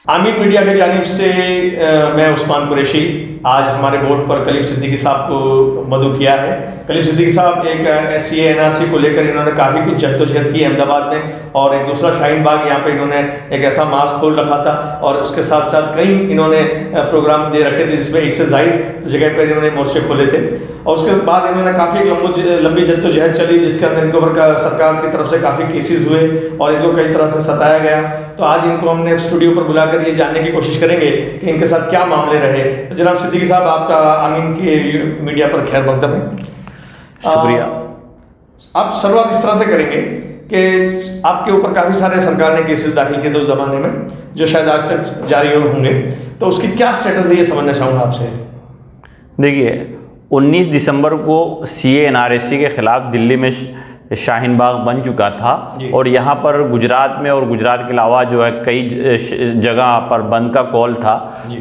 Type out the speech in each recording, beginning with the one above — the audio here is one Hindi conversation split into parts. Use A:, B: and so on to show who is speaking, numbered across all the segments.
A: आमीन मीडिया की जानिब से मैं उस्मान कुरैशी आज हमारे बोर्ड पर कलीम सिद्दीकी साहब को मदऊ किया है। कलीम सिद्दीकी साहब एक CAA NRC को लेकर इन्होंने काफ़ी कुछ जद्दोजहद की अहमदाबाद में, और एक दूसरा शाहीन बाग यहाँ पे इन्होंने एक ऐसा मास्क खोल रखा था, और उसके साथ साथ कई इन्होंने प्रोग्राम दे रखे थे जिसमें एक से ज़ायद जगह पर इन्होंने मोर्चे खोले थे। और उसके बाद इन्होंने काफ़ी लंबी जद्दोजहद चली जिसके अंदर इनके ऊपर सरकार की तरफ से काफ़ी केसेस हुए और इनको कई तरह से सताया गया। तो आज इनको हमने स्टूडियो पर बुलाकर ये जानने की कोशिश करेंगे कि इनके साथ क्या मामले रहे। तो जनाब सिद्दीकी साहब, आपका आमीन के मीडिया पर खैर मकदम है।
B: शुक्रिया।
A: आप शुरुआत इस तरह से करेंगे कि आपके ऊपर काफ़ी सारे सरकार ने केसेस दाखिल किए थे उस ज़माने में, जो शायद आज तक जारी होंगे, तो उसकी क्या स्टेटस है ये समझना चाहूँगा आपसे।
B: देखिए, 19 दिसंबर को CAA NRC के खिलाफ दिल्ली में शाहीन बाग बन चुका था, और यहाँ पर गुजरात में और गुजरात के अलावा जो है कई जगह पर बंद का कॉल था।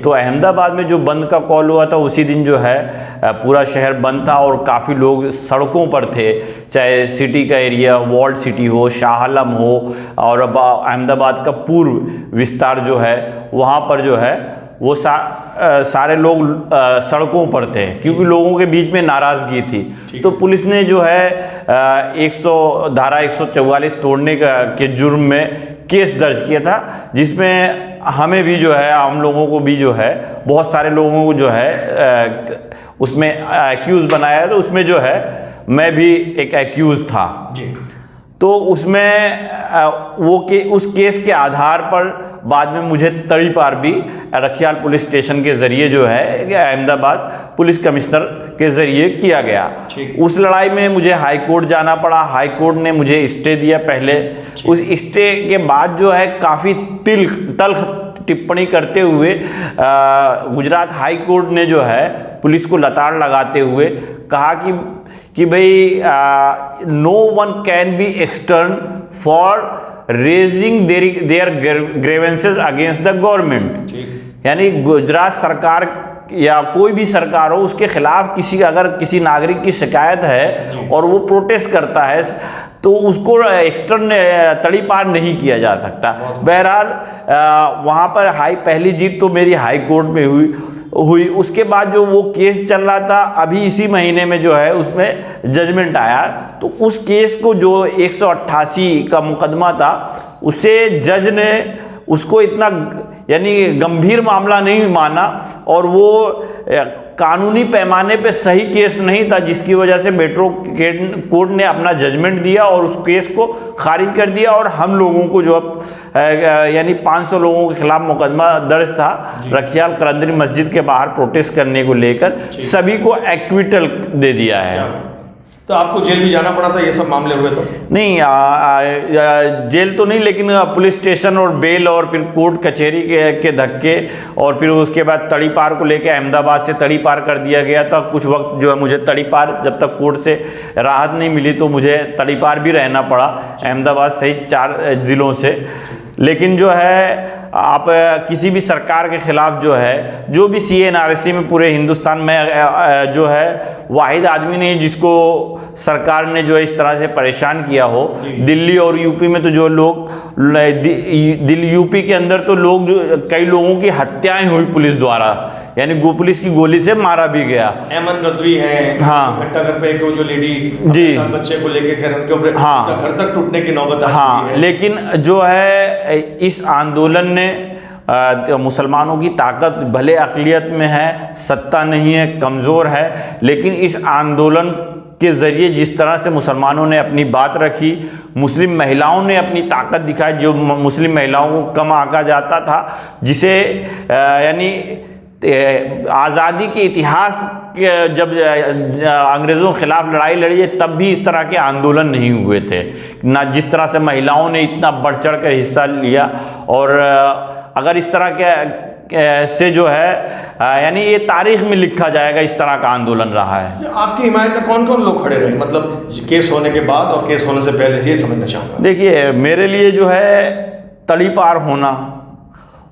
B: तो अहमदाबाद में जो बंद का कॉल हुआ था उसी दिन जो है पूरा शहर बंद था और काफ़ी लोग सड़कों पर थे, चाहे सिटी का एरिया वॉल्ड सिटी हो, शाह आलम हो, और अहमदाबाद का पूर्व विस्तार जो है वहाँ पर जो है वो सारे लोग सड़कों पर थे क्योंकि लोगों के बीच में नाराज़गी थी। तो पुलिस ने जो है धारा 144 तोड़ने के जुर्म में केस दर्ज किया था, जिसमें हमें भी जो है, हम लोगों को भी जो है, बहुत सारे लोगों को जो है उसमें एक्यूज़ बनाया। तो उसमें जो है मैं भी एक एक्यूज़ था। तो उसमें उस केस के आधार पर बाद में मुझे तड़ीपार भी रखियाल पुलिस स्टेशन के ज़रिए जो है अहमदाबाद पुलिस कमिश्नर के ज़रिए किया गया। उस लड़ाई में मुझे हाई कोर्ट जाना पड़ा। हाई कोर्ट ने मुझे स्टे दिया पहले। उस स्टे के बाद जो है काफ़ी तल्ख टिप्पणी करते हुए गुजरात हाई कोर्ट ने जो है पुलिस को लताड़ लगाते हुए कहा कि भाई no one can be extern for raising their grievances against the government. यानी गुजरात सरकार या कोई भी सरकार हो, उसके खिलाफ अगर किसी नागरिक की शिकायत है और वो प्रोटेस्ट करता है तो उसको एक्सटर्न तड़ीपार नहीं किया जा सकता। बहरहाल वहाँ पर पहली जीत तो मेरी हाई कोर्ट में हुई। उसके बाद जो वो केस चल रहा था, अभी इसी महीने में जो है उसमें जजमेंट आया। तो उस केस को जो 188 का मुकदमा था, उसे जज ने उसको इतना यानी गंभीर मामला नहीं माना और वो कानूनी पैमाने पे सही केस नहीं था, जिसकी वजह से मेट्रो कोर्ट ने अपना जजमेंट दिया और उस केस को खारिज कर दिया। और हम लोगों को जो यानी 500 लोगों के खिलाफ मुकदमा दर्ज था रखियाल करंदरी मस्जिद के बाहर प्रोटेस्ट करने को लेकर, सभी को एक्विटल दे दिया है।
A: तो आपको जेल भी जाना पड़ा था ये सब मामले हुए तो?
B: नहीं, जेल तो नहीं, लेकिन पुलिस स्टेशन और बेल और फिर कोर्ट कचहरी के धक्के, और फिर उसके बाद तड़ीपार को लेकर अहमदाबाद से तड़ीपार कर दिया गया था। कुछ वक्त जो है मुझे तड़ीपार, जब तक कोर्ट से राहत नहीं मिली तो मुझे तड़ीपार भी रहना पड़ा अहमदाबाद सहित 4 ज़िलों से। लेकिन जो है आप किसी भी सरकार के खिलाफ जो है, जो भी CAA NRC में पूरे हिंदुस्तान में जो है वाहिद आदमी नहीं जिसको सरकार ने जो है इस तरह से परेशान किया हो। दिल्ली और यूपी में तो जो लोग यूपी के अंदर तो कई लोगों की हत्याएं हुई पुलिस द्वारा, यानी पुलिस की गोली से मारा भी गया।
A: अहमद रजवी है,
B: हाँ,
A: घंटाघर पे जो लेडी
B: जी
A: बच्चे को लेके उनके ऊपर
B: हाँ
A: घर तक टूटने की नौबत आ
B: हाँ
A: है।
B: लेकिन जो है इस आंदोलन ने मुसलमानों की ताकत भले अक़लियत में है, सत्ता नहीं है, कमज़ोर है, लेकिन इस आंदोलन के ज़रिए जिस तरह से मुसलमानों ने अपनी बात रखी, मुस्लिम महिलाओं ने अपनी ताकत दिखाई, जो मुस्लिम महिलाओं को कम आंका जाता था, जिसे यानी आज़ादी के इतिहास जब अंग्रेज़ों के खिलाफ लड़ाई लड़ी है तब भी इस तरह के आंदोलन नहीं हुए थे ना, जिस तरह से महिलाओं ने इतना बढ़ चढ़ कर हिस्सा लिया। और अगर इस तरह के से जो है यानी ये तारीख में लिखा जाएगा, इस तरह का आंदोलन रहा है।
A: आपकी हिमायत में कौन कौन लोग खड़े रहे, मतलब केस होने के बाद और केस होने से पहले, ये समझना चाहूँगा।
B: देखिए, मेरे लिए जो है तड़ीपार होना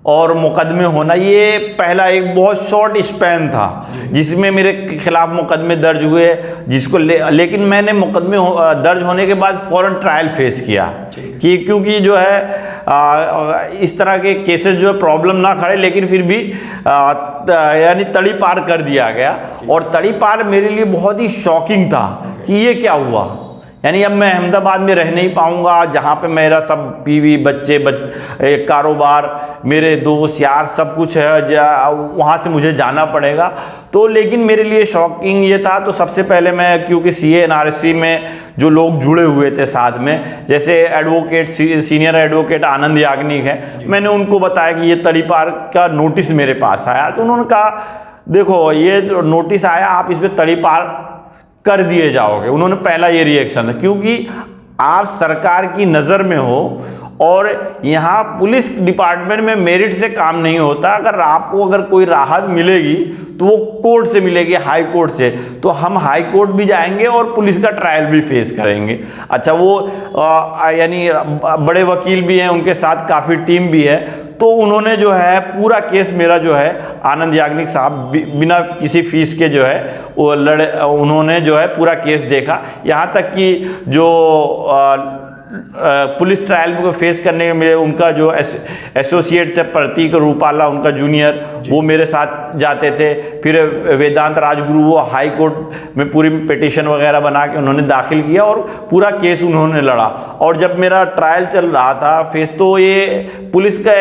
B: और मुकदमे होना, ये पहला एक बहुत शॉर्ट स्पैन था जिसमें मेरे खिलाफ मुकदमे दर्ज हुए, जिसको लेकिन मैंने मुकदमे दर्ज होने के बाद फ़ौरन ट्रायल फेस किया कि क्योंकि जो है इस तरह के केसेस जो है प्रॉब्लम ना खड़े, लेकिन फिर भी यानी तड़ी पार कर दिया गया। और तड़ी पार मेरे लिए बहुत ही शॉकिंग था कि ये क्या हुआ, यानी अब मैं अहमदाबाद में रह नहीं पाऊंगा जहाँ पे मेरा सब बीवी बच्चे कारोबार, मेरे दोस्त यार सब कुछ है, वहाँ से मुझे जाना पड़ेगा। तो लेकिन मेरे लिए शॉकिंग ये था, तो सबसे पहले मैं, क्योंकि CA/NRC में जो लोग जुड़े हुए थे साथ में, जैसे एडवोकेट सीनियर एडवोकेट आनंद याग्निक है, मैंने उनको बताया कि ये तड़ी पार का नोटिस मेरे पास आया। तो उन्होंने कहा देखो ये जो नोटिस आया आप इस पर तड़ी पार कर दिए जाओगे। उन्होंने पहला ये रिएक्शन था, क्योंकि आप सरकार की नज़र में हो और यहाँ पुलिस डिपार्टमेंट में मेरिट से काम नहीं होता। अगर आपको अगर कोई राहत मिलेगी तो वो कोर्ट से मिलेगी, हाई कोर्ट से। तो हम हाई कोर्ट भी जाएंगे और पुलिस का ट्रायल भी फेस करेंगे। अच्छा, वो यानी बड़े वकील भी हैं, उनके साथ काफ़ी टीम भी है। तो उन्होंने जो है पूरा केस मेरा जो है आनंद याग्निक साहब बिना किसी फीस के जो है वो उन्होंने जो है पूरा केस देखा। यहाँ तक कि जो पुलिस ट्रायल को फेस करने में उनका जो एसोसिएट थे प्रतीक रूपाला, उनका जूनियर, वो मेरे साथ जाते थे। फिर वेदांत राजगुरु, वो हाई कोर्ट में पूरी पिटीशन वगैरह बना के उन्होंने दाखिल किया और पूरा केस उन्होंने लड़ा। और जब मेरा ट्रायल चल रहा था फेस, तो ये पुलिस का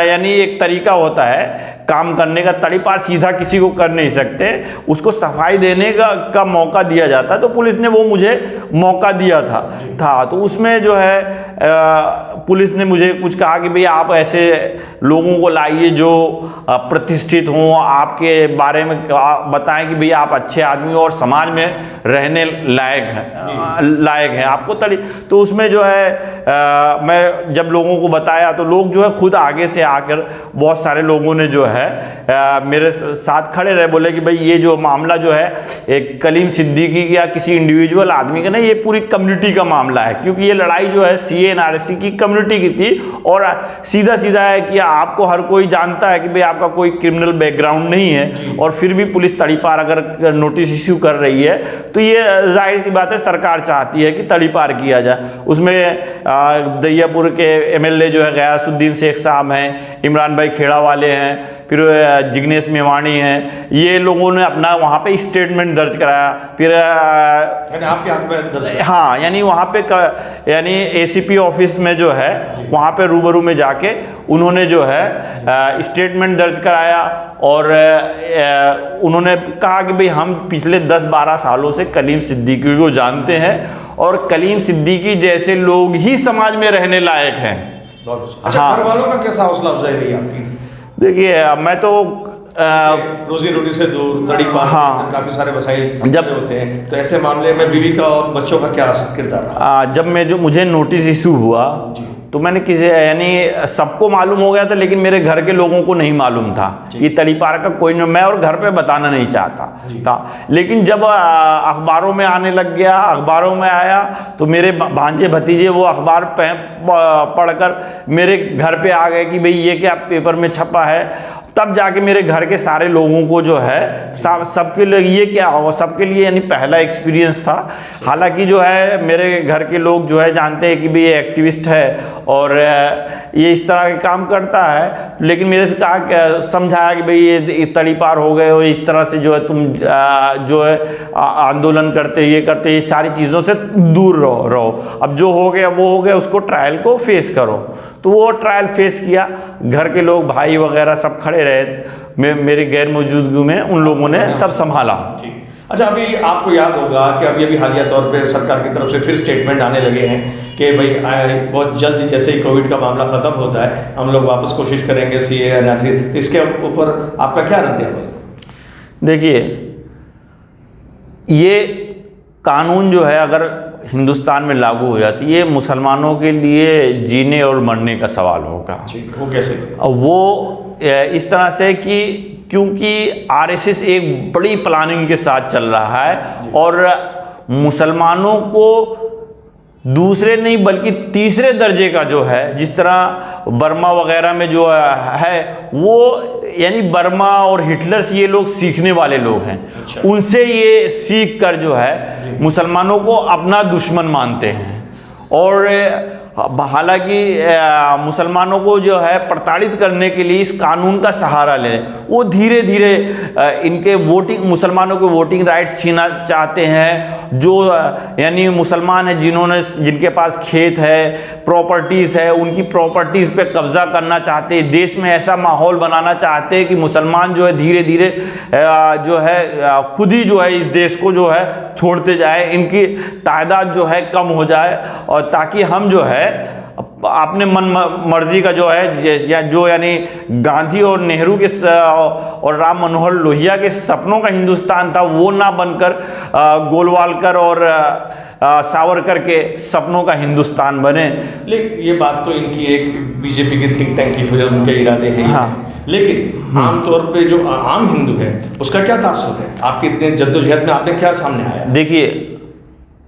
B: यानी एक तरीका होता है काम करने का, तड़ी पार सीधा किसी को कर नहीं सकते, उसको सफाई देने का मौका दिया जाता है। तो पुलिस ने वो मुझे मौका दिया था। तो उसमें जो है पुलिस ने मुझे कुछ कहा कि भाई आप ऐसे लोगों को लाइए जो प्रतिष्ठित हों, आपके बारे में बताएं कि भाई आप अच्छे आदमी और समाज में रहने लायक हैं आपको तड़ी। तो उसमें जो है मैं जब लोगों को बताया तो लोग जो है खुद आगे से आकर बहुत सारे लोगों ने जो है मेरे साथ खड़े रहे, बोले कि भाई ये जो मामला जो है एक कलीम सिद्दीकी या किसी इंडिविजुअल आदमी का नहीं, ये पूरी कम्युनिटी का मामला है। क्योंकि ये लड़ाई जो है CA/NRC की कम्युनिटी की थी और सीधा है कि आपको हर कोई जानता है कि भाई आपका कोई क्रिमिनल बैकग्राउंड नहीं है और फिर भी पुलिस तड़ी पार अगर नोटिस इश्यू कर रही है तो ये जाहिर सी बात है सरकार चाहती है कि तड़ी पार किया जाए। उसमें दहियापुर के MLA जो है गयासुद्दीन शेख साहब हैं, इमरान भाई खेड़ा वाले हैं, फिर जिग्नेश मेवाणी हैं, ये लोगों ने अपना वहाँ पे स्टेटमेंट दर्ज कराया। फिर
A: आपके हाथ में दर्ज,
B: हाँ, यानी वहाँ पे यानी ACP ऑफिस में जो है वहाँ पे रूबरू में जाके उन्होंने जो है स्टेटमेंट दर्ज कराया और उन्होंने कहा कि भाई हम पिछले 10-12 सालों से कलीम सिद्दीकी को जानते हैं और कलीम सिद्दीकी जैसे लोग ही समाज में रहने लायक हैं।
A: अच्छा, घर वालों का कैसा हौसला अफजाई रही आपकी?
B: देखिए, मैं तो
A: रोजी रोटी से दूर, तड़ी पार,
B: हाँ,
A: काफी सारे वसाइल जब होते हैं, तो ऐसे मामले में बीवी का और बच्चों का क्या किरदार रहा?
B: जब मुझे नोटिस इशू हुआ तो मैंने किसी यानी सबको मालूम हो गया था, लेकिन मेरे घर के लोगों को नहीं मालूम था कि तड़ी पार का कोई, मैं और घर पे बताना नहीं चाहता था। लेकिन जब अखबारों में आने लग गया, अखबारों में आया तो मेरे भांजे भतीजे वो अखबार पढ़कर मेरे घर पे आ गए कि भाई ये क्या पेपर में छपा है। तब जाके मेरे घर के सारे लोगों को जो है सबके लिए ये क्या हो, सबके लिए यानी पहला एक्सपीरियंस था। हालांकि जो है मेरे घर के लोग जो है जानते हैं कि भाई ये एक्टिविस्ट है और ये इस तरह के काम करता है, लेकिन मेरे से कहा, समझाया कि भाई ये तड़ी पार हो गए हो, इस तरह से जो है तुम जो है आंदोलन करते, ये करते, ये सारी चीज़ों से दूर रहो। अब जो हो गया वो हो गया, उसको ट्रायल को फेस करो। तो वो ट्रायल फेस किया, घर के लोग भाई वगैरह सब खड़े रहे, मेरे गैर मौजूदगी में उन लोगों ने सब संभाला।
A: अच्छा, अभी आपको याद होगा कि अभी हालिया तौर पे सरकार की तरफ से फिर स्टेटमेंट आने लगे हैं कि भाई बहुत जल्द जैसे ही कोविड का मामला ख़त्म होता है हम लोग वापस कोशिश करेंगे CA/NRC। तो इसके ऊपर आपका क्या रद्द है?
B: देखिए, ये कानून जो है अगर हिंदुस्तान में लागू हो जाती है, ये मुसलमानों के लिए जीने और मरने का सवाल होगा।
A: वो कैसे?
B: वो इस तरह से कि क्योंकि RSS एक बड़ी प्लानिंग के साथ चल रहा है और मुसलमानों को दूसरे नहीं बल्कि तीसरे दर्जे का जो है, जिस तरह बर्मा वगैरह में जो है वो यानी बर्मा और हिटलर से ये लोग सीखने वाले लोग हैं।
A: अच्छा।
B: उनसे ये सीख कर जो है मुसलमानों को अपना दुश्मन मानते हैं और हालांकि मुसलमानों को जो है प्रताड़ित करने के लिए इस कानून का सहारा ले रहे, वो धीरे धीरे इनके मुसलमानों के वोटिंग राइट्स छीना चाहते हैं। जो यानी मुसलमान हैं जिनके पास खेत है, प्रॉपर्टीज़ है, उनकी प्रॉपर्टीज़ पे कब्जा करना चाहते हैं। देश में ऐसा माहौल बनाना चाहते हैं कि मुसलमान जो है धीरे धीरे जो है खुद ही जो है इस देश को जो है छोड़ते जाए, इनकी तादाद जो है कम हो जाए और ताकि हम जो है अपने मन मर्जी का जो है या जो यानी गांधी और नेहरू के और राम मनोहर लोहिया के सपनों का हिंदुस्तान था वो ना बनकर गोलवालकर और सावरकर के सपनों का हिंदुस्तान बने।
A: लेकिन ये बात तो इनकी एक बीजेपी की थिंक टैंक की वजह उनके इरादे हैं।
B: हाँ।
A: लेकिन आमतौर पे जो आम हिंदू है उसका क्या तासुर है? आपके इतने जद्दोजहद में आपने क्या सामने आया?
B: देखिए,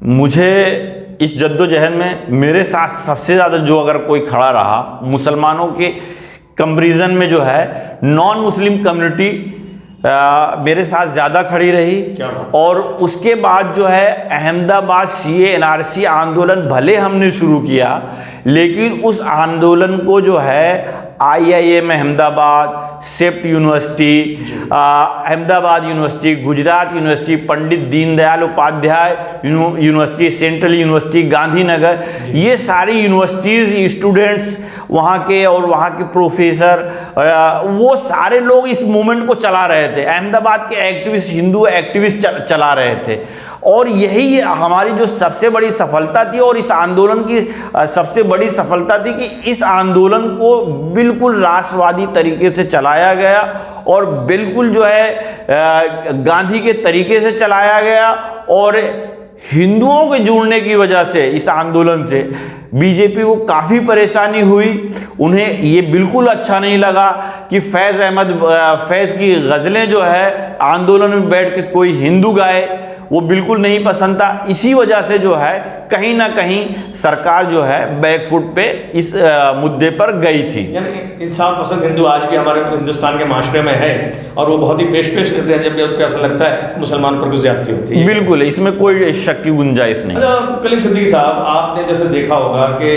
B: मुझे इस जद्दोजहद में मेरे साथ सबसे ज़्यादा जो अगर कोई खड़ा रहा मुसलमानों के कंपैरिजन में जो है नॉन मुस्लिम कम्युनिटी मेरे साथ ज़्यादा खड़ी रही। और उसके बाद जो है अहमदाबाद CA NRC आंदोलन भले हमने शुरू किया, लेकिन उस आंदोलन को जो है IIM Ahmedabad, CEPT university, Ahmedabad university, Gujarat university, Pandit Deendayal Upadhyay university, central university, Gandhinagar, ये सारी यूनिवर्सिटीज़ स्टूडेंट्स वहाँ के और वहाँ के प्रोफेसर वो सारे लोग इस मूवमेंट को चला रहे थे। अहमदाबाद के एक्टिविस्ट, हिंदू एक्टिविस्ट चला रहे थे और यही हमारी जो सबसे बड़ी सफलता थी। और इस आंदोलन की सबसे बड़ी सफलता थी कि इस आंदोलन को बिल्कुल राष्ट्रवादी तरीके से चलाया गया और बिल्कुल जो है गांधी के तरीके से चलाया गया। और हिंदुओं के जुड़ने की वजह से इस आंदोलन से बीजेपी को काफ़ी परेशानी हुई। उन्हें ये बिल्कुल अच्छा नहीं लगा कि फैज़ की गज़लें जो है आंदोलन में बैठ के कोई हिंदू गाए, वो बिल्कुल नहीं पसंद था। इसी वजह से जो है कहीं ना कहीं सरकार जो है बैकफुट पे इस मुद्दे पर गई थी।
A: यानी इंसाफ पसंद हिंदू आज भी हमारे हिंदुस्तान के माशरे में है और वो बहुत ही पेश करते हैं जब भी उनको ऐसा लगता है मुसलमान पर कुछ ज्यादती होती है।
B: बिल्कुल, इसमें कोई शक की गुंजाइश नहीं।
A: कलीम सिद्दीकी साहब, आपने जैसे देखा होगा कि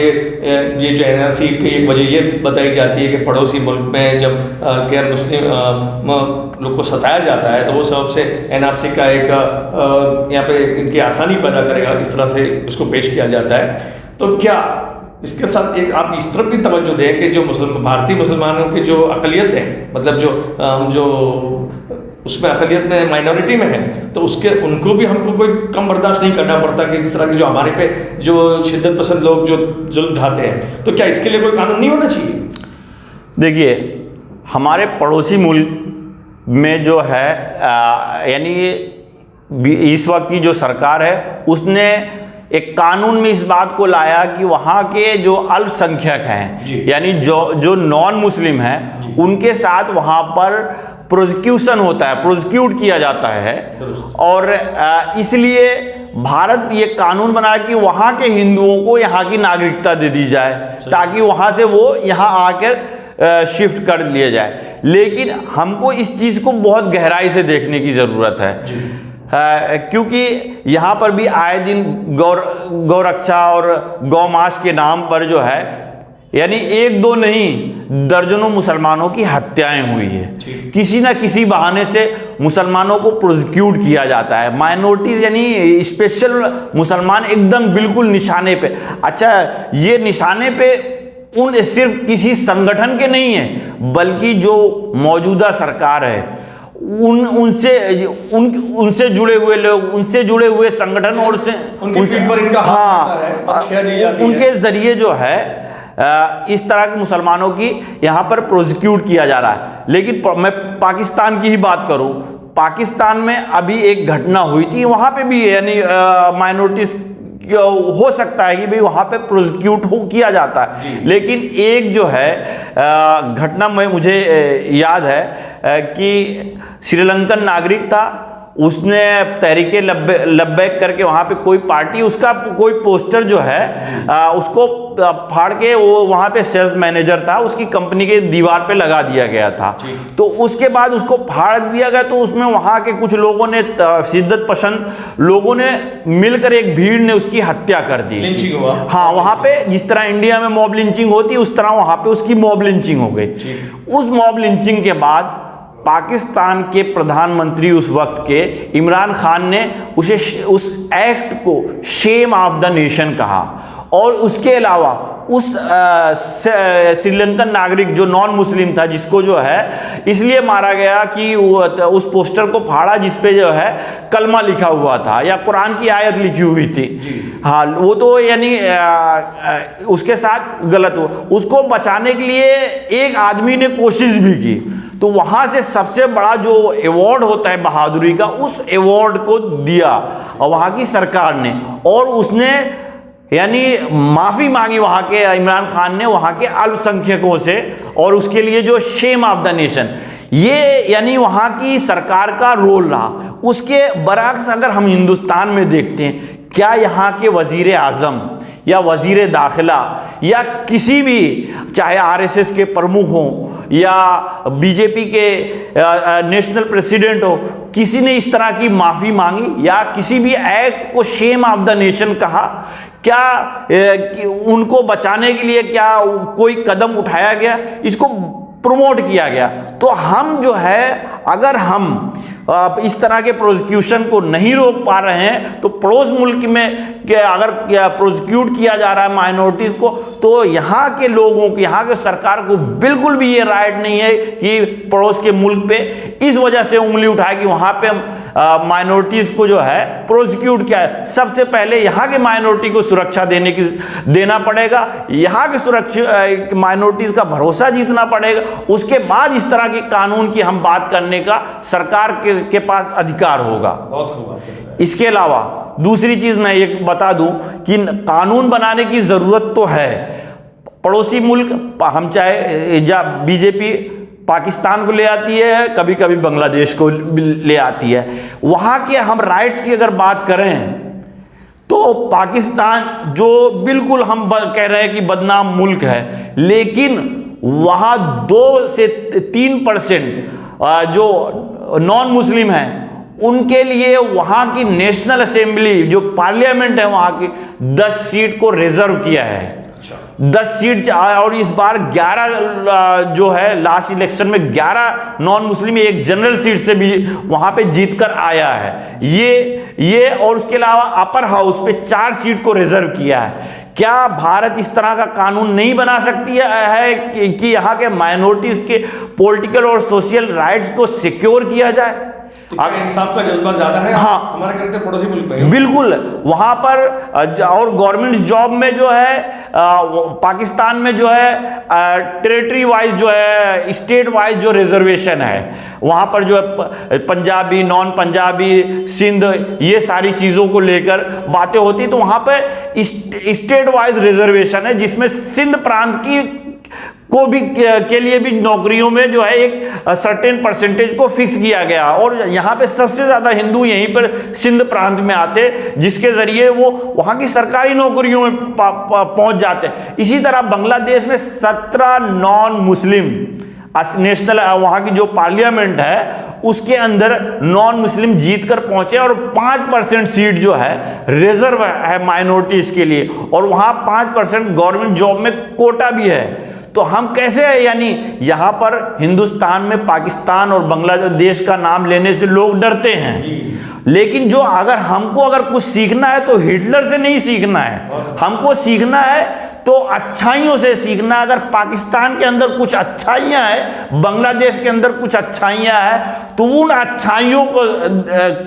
A: ये जो NRC की एक वजह ये बताई जाती है कि पड़ोसी मुल्क में जब गैर मुस्लिम लोग को सताया जाता है तो वो सबसे NRC का एक यहाँ पे इनकी आसानी पैदा करेगा, इस तरह से उसको पेश किया जाता है। तो क्या इसके साथ एक आप इस तरफ भी तवज्जो दें कि जो भारतीय मुसलमानों की जो अक़लियत है, मतलब जो उसमें अक़लियत में माइनॉरिटी में है, तो उसके उनको भी हमको कोई कम बर्दाश्त नहीं करना पड़ता कि इस तरह की जो हमारे पे जो शिद्दत पसंद लोग जो जुल्म ढाते हैं, तो क्या इसके लिए कोई कानून नहीं होना चाहिए?
B: देखिए, हमारे पड़ोसी मुल्क में जो है यानी इस वक्त की जो सरकार है उसने एक कानून में इस बात को लाया कि वहाँ के जो अल्पसंख्यक हैं यानी जो नॉन मुस्लिम हैं उनके साथ वहाँ पर प्रोसिक्यूशन होता है, प्रोसिक्यूट किया जाता है। और इसलिए भारत ये कानून बनाया कि वहाँ के हिंदुओं को यहाँ की नागरिकता दे दी जाए ताकि वहाँ से वो यहाँ आकर शिफ्ट कर लिए जाए। लेकिन हमको इस चीज़ को बहुत गहराई से देखने की ज़रूरत है क्योंकि यहाँ पर भी आए दिन गौरक्षा और गौमास के नाम पर जो है यानी एक दो नहीं दर्जनों मुसलमानों की हत्याएं हुई है। किसी ना किसी बहाने से मुसलमानों को प्रोसिक्यूट किया जाता है। माइनॉरिटीज़ यानी स्पेशल मुसलमान एकदम बिल्कुल निशाने पे। अच्छा, ये निशाने पे सिर्फ किसी संगठन के नहीं है बल्कि जो मौजूदा सरकार है उनसे जुड़े हुए लोग, उनसे जुड़े हुए संगठन और उनके जरिए जो है इस तरह के मुसलमानों की यहाँ पर प्रोसिक्यूट किया जा रहा है। लेकिन मैं पाकिस्तान की ही बात करूँ, पाकिस्तान में अभी एक घटना हुई थी, वहाँ पे भी यानी माइनॉरिटीज़ हो सकता है कि भाई वहाँ पे प्रोसिक्यूट किया जाता है। लेकिन एक जो है घटना में मुझे याद है कि श्रीलंकन नागरिक था उसने तहरीके लब्बैक करके वहाँ पे कोई पार्टी, उसका कोई पोस्टर जो है उसको फाड़ के, वो वहाँ पे सेल्स मैनेजर था, उसकी कंपनी के दीवार पे लगा दिया गया था। तो उसके बाद उसको फाड़ दिया गया, तो उसमें वहाँ के कुछ लोगों ने, शिद्दत पसंद लोगों ने मिलकर, एक भीड़ ने उसकी हत्या कर दी।
A: लिंचिंग हुआ।
B: हाँ, वहाँ पे जिस तरह इंडिया में मॉब लिंचिंग होती है उस तरह वहाँ पे उसकी मॉब लिंचिंग हो गई। उस मॉब लिंचिंग के बाद पाकिस्तान के प्रधानमंत्री उस वक्त के इमरान खान ने उस एक्ट को शेम ऑफ द नेशन कहा, और उसके अलावा उस श्रीलंकन नागरिक जो नॉन मुस्लिम था, जिसको जो है इसलिए मारा गया कि वो उस पोस्टर को फाड़ा जिस पे जो है कलमा लिखा हुआ था या कुरान की आयत लिखी हुई थी। हाँ, वो तो यानी उसके साथ गलत हुआ। उसको बचाने के लिए एक आदमी ने कोशिश भी की, तो वहाँ से सबसे बड़ा जो अवार्ड होता है बहादुरी का, उस अवार्ड को दिया और वहाँ की सरकार ने, और उसने यानी माफ़ी मांगी वहाँ के इमरान खान ने वहाँ के अल्पसंख्यकों से, और उसके लिए जो शेम ऑफ द नेशन, ये यानी वहाँ की सरकार का रोल रहा। उसके बरअक्स अगर हम हिंदुस्तान में देखते हैं, क्या यहाँ के वज़ीर आज़म या वज़ीर दाखिला या किसी भी, चाहे आरएसएस के प्रमुख हों या बीजेपी के नेशनल प्रेसिडेंट हो, किसी ने इस तरह की माफ़ी मांगी या किसी भी एक्ट को शेम ऑफ द नेशन कहा? क्या उनको बचाने के लिए क्या कोई कदम उठाया गया? इसको प्रमोट किया गया? तो हम जो है, अगर हम इस तरह के प्रोसिक्यूशन को नहीं रोक पा रहे हैं, तो पड़ोस मुल्क में अगर प्रोसिक्यूट किया जा रहा है माइनॉरिटीज़ को, तो यहाँ के लोगों को, यहाँ के सरकार को बिल्कुल भी ये राइट नहीं है कि पड़ोस के मुल्क पे इस वजह से उंगली उठाए कि वहाँ पे माइनॉरिटीज़ को जो है प्रोसिक्यूट किया है। सबसे पहले यहाँ के माइनॉरिटी को सुरक्षा देना पड़ेगा, यहाँ के सुरक्षा माइनॉरिटीज़ का भरोसा जीतना पड़ेगा, उसके बाद इस तरह के कानून की हम बात करने का सरकार के पास अधिकार होगा।
A: बहुत खूब बात है।
B: इसके अलावा दूसरी चीज मैं ये बता दूं कि कानून बनाने की जरूरत तो है। पड़ोसी मुल्क, हम चाहे बीजेपी पाकिस्तान को ले आती है, कभी कभी बांग्लादेश को ले आती है, वहाँ के हम राइट्स की अगर बात करें तो पाकिस्तान जो बिल्कुल हम कह रहे हैं कि बदनाम मुल्क है, लेकिन वहाँ 2 से 3% जो नॉन मुस्लिम हैं, उनके लिए वहाँ की नेशनल असेंबली जो पार्लियामेंट है वहाँ की 10 सीट को रिजर्व किया है। 10 सीट, और इस बार 11 जो है लास्ट इलेक्शन में 11 नॉन मुस्लिम एक जनरल सीट से भी वहाँ पे जीत कर आया है। ये और उसके अलावा अपर हाउस पे 4 सीट को रिजर्व किया है। क्या भारत इस तरह का कानून नहीं बना सकती है कि यहाँ के माइनॉरिटीज के पॉलिटिकल और सोशल राइट्स को सिक्योर किया जाए?
A: इंसाफ का जज्बा ज्यादा है।
B: हाँ,
A: हमारे करते पड़ोसी मुल्क में
B: बिल्कुल वहां पर, और गवर्नमेंट जॉब में जो है पाकिस्तान में जो है टेरिटरी वाइज जो है, स्टेट वाइज जो रिजर्वेशन है, वहां पर जो है पंजाबी, नॉन पंजाबी, सिंध, ये सारी चीजों को लेकर बातें होती, तो वहां पर स्टेट वाइज रिजर्वेशन है, जिसमें सिंध प्रांत की को भी के लिए भी नौकरियों में जो है एक सर्टेन परसेंटेज को फिक्स किया गया, और यहाँ पे सबसे ज़्यादा हिंदू यहीं पर सिंध प्रांत में आते, जिसके ज़रिए वो वहाँ की सरकारी नौकरियों में पहुँच जाते। इसी तरह बांग्लादेश में 17 नॉन मुस्लिम नेशनल, वहाँ की जो पार्लियामेंट है उसके अंदर नॉन मुस्लिम जीत कर पहुँचे, और 5% सीट जो है रिजर्व है माइनॉरिटीज़ के लिए, और वहाँ 5% गवर्नमेंट जॉब में कोटा भी है। तो हम कैसे, यानी यहाँ पर हिंदुस्तान में पाकिस्तान और बांग्लादेश का नाम लेने से लोग डरते हैं, लेकिन जो अगर कुछ सीखना है तो हिटलर से नहीं सीखना है, हमको सीखना है तो अच्छाइयों से सीखना। अगर पाकिस्तान के अंदर कुछ अच्छाइयाँ हैं, बांग्लादेश के अंदर कुछ अच्छाइयाँ हैं, तो उन अच्छाइयों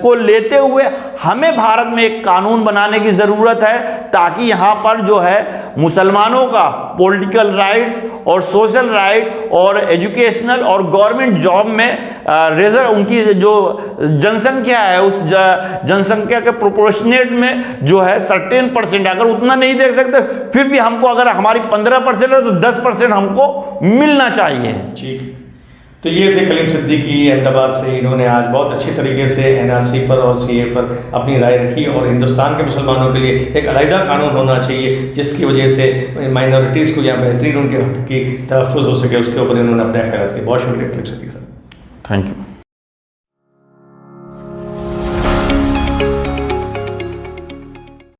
B: को लेते हुए हमें भारत में एक कानून बनाने की ज़रूरत है, ताकि यहाँ पर जो है मुसलमानों का पॉलिटिकल राइट्स और सोशल राइट और एजुकेशनल और गवर्नमेंट जॉब में रिजर्व, उनकी जो जनसंख्या है उस जनसंख्या के प्रोपोर्शनेट में जो है सर्टेन परसेंट, अगर उतना नहीं दे सकते फिर भी हमको, अगर हमारी 15% है तो 10% हमको मिलना चाहिए।
A: ठीक। तो ये थे कलीम सिद्दीकी अहमदाबाद से। इन्होंने आज बहुत अच्छी तरीके से एनआरसी पर और सीए पर अपनी राय रखी और हिंदुस्तान के मुसलमानों के लिए एक अलग कानून होना चाहिए जिसकी वजह से माइनॉरिटीज़ को या बेहतरीन उनके हक की तहफ़्फ़ुज़ हो सके, उसके ऊपर इन्होंने अपने ख्याल किए। बहुत शुक्रिया कलीम सिद्दीकी साहब।
B: Thank you.